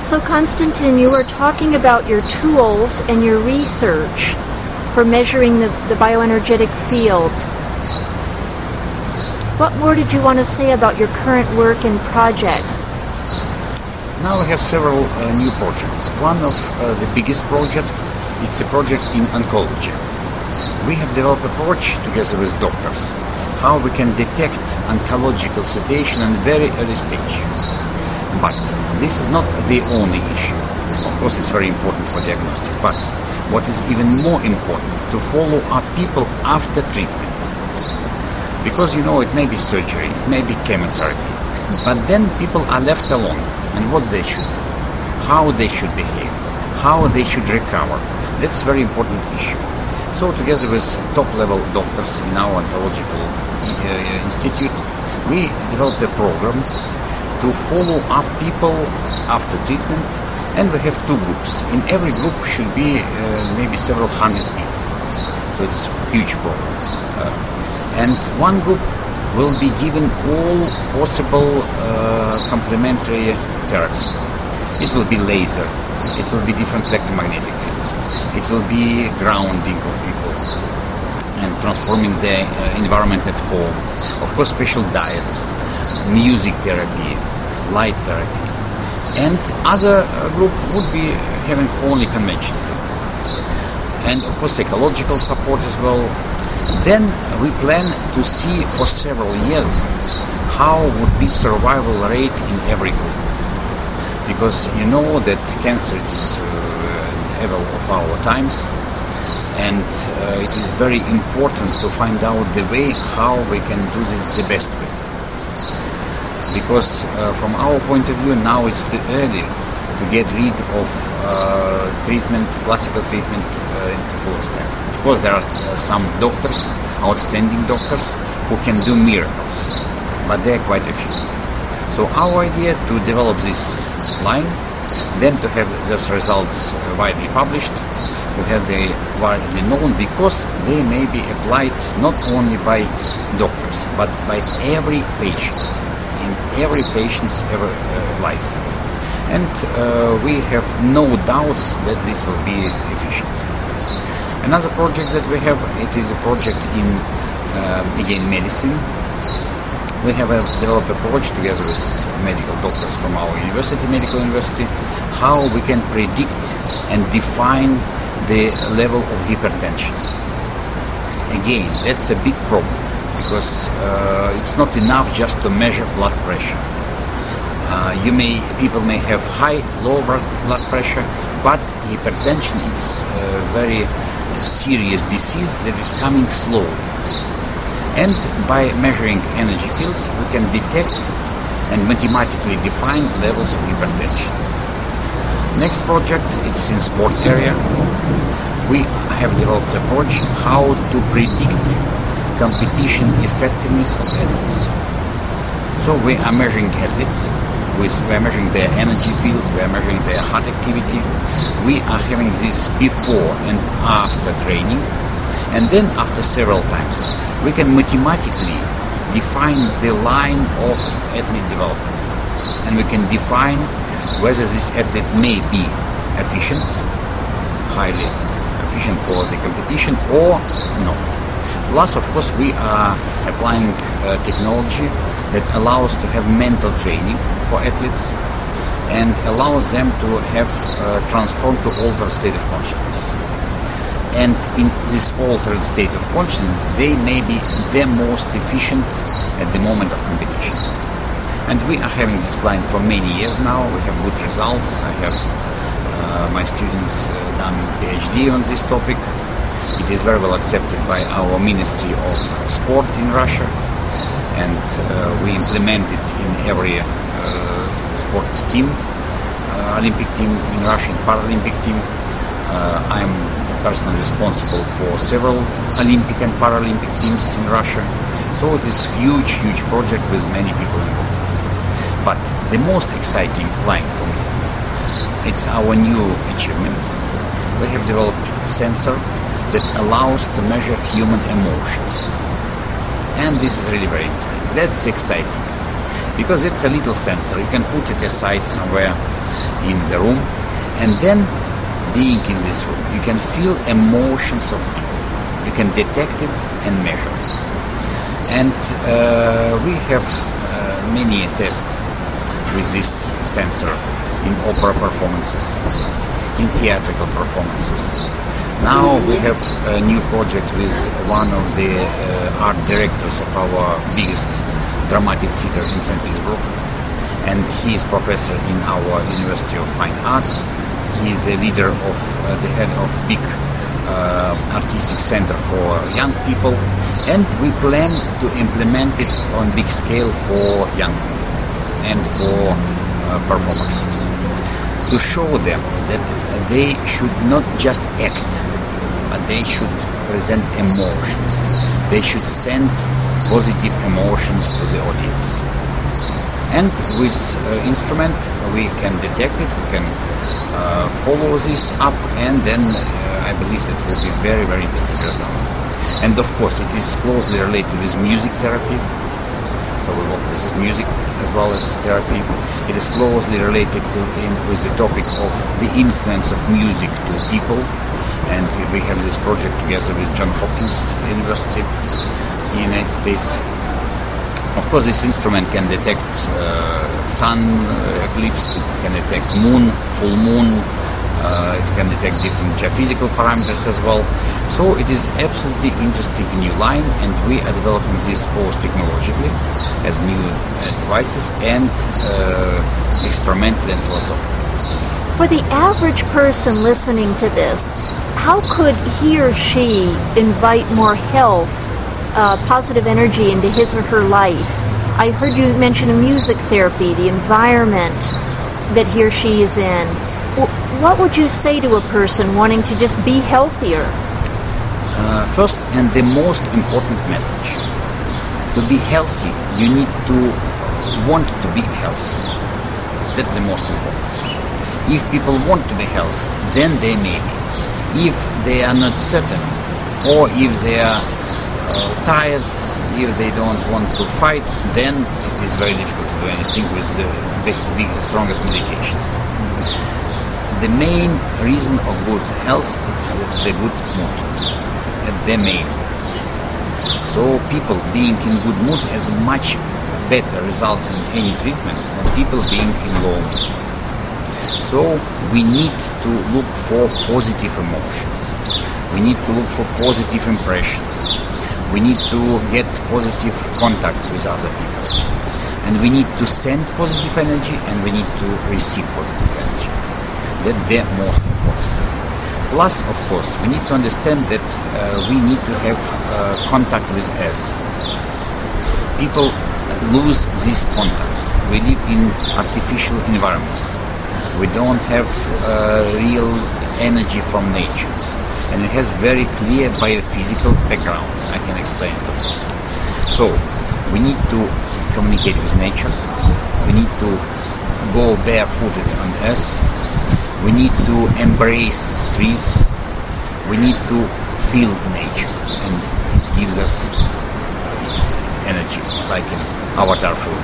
So Konstantin, you were talking about your tools and your research for measuring the bioenergetic field. What more did you want to say about your current work and projects? Now we have several new projects. One of the biggest project, it's a project in oncology. We have developed an approach together with doctors how we can detect oncological situation in very early stage. But this is not the only issue. Of course, it's very important for diagnostic. But what is even more important, to follow up people after treatment. Because, you know, it may be surgery, it may be chemotherapy. But then people are left alone. And what they should do, how they should behave, how they should recover. That's a very important issue. So together with top-level doctors in our oncological institute, we developed a program to follow up people after treatment, and we have two groups. In every group should be maybe several hundred people. So it's a huge program. And one group will be given all possible complementary therapy. It will be laser, it will be different electromagnetic fields, it will be grounding of people and transforming the environment at home. Of course, special diet, music therapy, light therapy. And other group would be having only conventional treatment. And of course psychological support as well. Then we plan to see for several years how would be survival rate in every group. Because you know that cancer is evil of our times, and it is very important to find out the way how we can do this the best way. Because from our point of view now it's too early to get rid of treatment, classical treatment to full extent. Of course there are some doctors, outstanding doctors, who can do miracles, but there are quite a few. So our idea to develop this line, then to have those results widely published, to have they widely known, because they may be applied not only by doctors, but by every patient, in every patient's life. And we have no doubts that this will be efficient. Another project that we have, it is a project in, again, medicine. We have developed an approach together with medical doctors from our university, medical university, how we can predict and define the level of hypertension. Again, that's a big problem, because it's not enough just to measure blood pressure. People may have high, low blood pressure, but hypertension is a very serious disease that is coming slowly. And by measuring energy fields, we can detect and mathematically define levels of hypertension. Next project, it's in sport area. We have developed an approach how to predict competition effectiveness of athletes. So we are measuring athletes, we are measuring their energy field, we are measuring their heart activity. We are having this before and after training, and then after several times we can mathematically define the line of athlete development, and we can define whether this athlete may be efficient, highly efficient for the competition, or not. Plus, of course, we are applying technology that allows to have mental training for athletes and allows them to have transformed to altered state of consciousness. And in this altered state of consciousness, they may be the most efficient at the moment of competition. And we are having this line for many years now. We have good results. I have my students done PhD on this topic. It is very well accepted by our Ministry of Sport in Russia, and we implement it in every sport team, Olympic team in Russia, and Paralympic team. I'm personally responsible for several Olympic and Paralympic teams in Russia. So it is a huge project with many people involved. But the most exciting line for me, it's our new achievement. We have developed a sensor that allows to measure human emotions. And this is really very interesting. That's exciting. because it's a little sensor. You can put it aside somewhere in the room, and then being in this room, you can feel emotions of people. You can detect it and measure it. And we have many tests with this sensor in opera performances, in theatrical performances. Now we have a new project with one of the art directors of our biggest dramatic theater in St. Petersburg, and he is professor in our University of Fine Arts. He is a leader of the head of big artistic center for young people, and we plan to implement it on big scale for young people and for performances, to show them that they should not just act, but they should present emotions. They should send positive emotions to the audience. And with instrument we can detect it, we can follow this up, and then I believe that will be very, very interesting results. And of course it is closely related with music therapy. So we work with music as well as therapy. It is closely related with the topic of the influence of music to people. And we have this project together with Johns Hopkins University in the United States. Of course, this instrument can detect sun eclipse, it can detect moon, full moon, it can detect different geophysical parameters as well. So it is absolutely interesting new line, and we are developing this both technologically as new devices and experimentally and philosophically. For the average person listening to this, how could he or she invite more health, positive energy into his or her life? I heard you mention music therapy, the environment that he or she is in. What would you say to a person wanting to just be healthier? First and the most important message: to be healthy, you need to want to be healthy. That's the most important. If people want to be healthy, then they may be. If they are not certain, or if they are tired, if they don't want to fight, then it is very difficult to do anything with the big, strongest medications. The main reason of good health is the good mood. The main. So people being in good mood has much better results in any treatment than people being in low mood. So we need to look for positive emotions. We need to look for positive impressions. We need to get positive contacts with other people. And we need to send positive energy, and we need to receive positive energy. That's the most important. Plus, of course, we need to understand that we need to have contact with us. People lose this contact. We live in artificial environments. We don't have real energy from nature. And it has very clear biophysical background. I can explain it, of course. So, we need to communicate with nature. We need to go barefooted on earth. We need to embrace trees. We need to feel nature, and it gives us its energy, like in avatar film.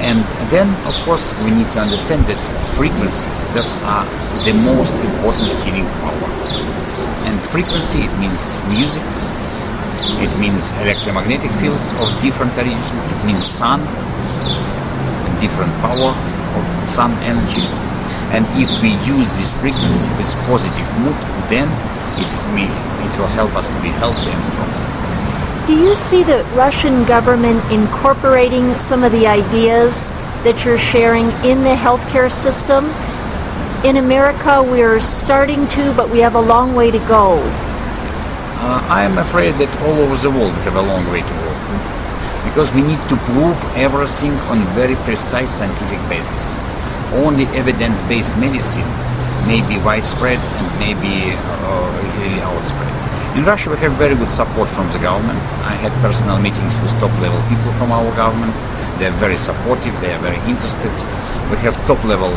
And then, of course, we need to understand that frequency, those are the most important healing power. And frequency, it means music, it means electromagnetic fields of different origin, it means sun, different power of sun energy. And if we use this frequency with positive mood, then it will help us to be healthy and strong. Do you see the Russian government incorporating some of the ideas that you're sharing in the healthcare system? In America, we're starting to, but we have a long way to go. I am afraid that all over the world we have a long way to go, because we need to prove everything on very precise scientific basis. Only evidence-based medicine may be widespread and may be really outspread. In Russia we have very good support from the government. I had personal meetings with top-level people from our government. They are very supportive, they are very interested. We have top-level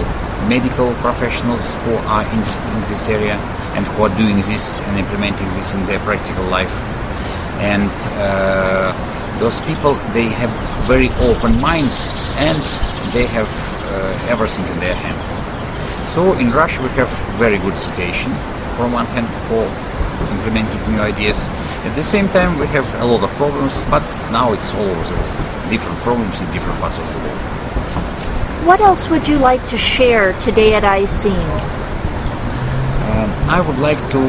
medical professionals who are interested in this area and who are doing this and implementing this in their practical life. And those people, they have very open mind, and they have everything in their hands. So in Russia we have very good situation from one hand for implementing new ideas. At the same time we have a lot of problems, but now it's all over the world. Different problems in different parts of the world. What else would you like to share today at ISSSEEM? I would like to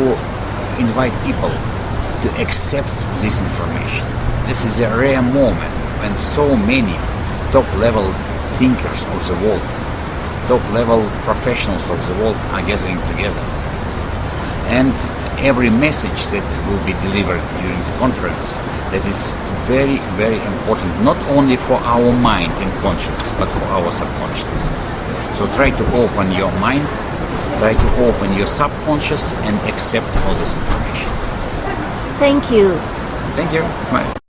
invite people to accept this information. This is a rare moment when so many top-level thinkers of the world, top-level professionals of the world are gathering together. And every message that will be delivered during the conference, that is very, very important, not only for our mind and consciousness, but for our subconsciousness. So try to open your mind, try to open your subconscious and accept all this information. Thank you. Thank you. It's my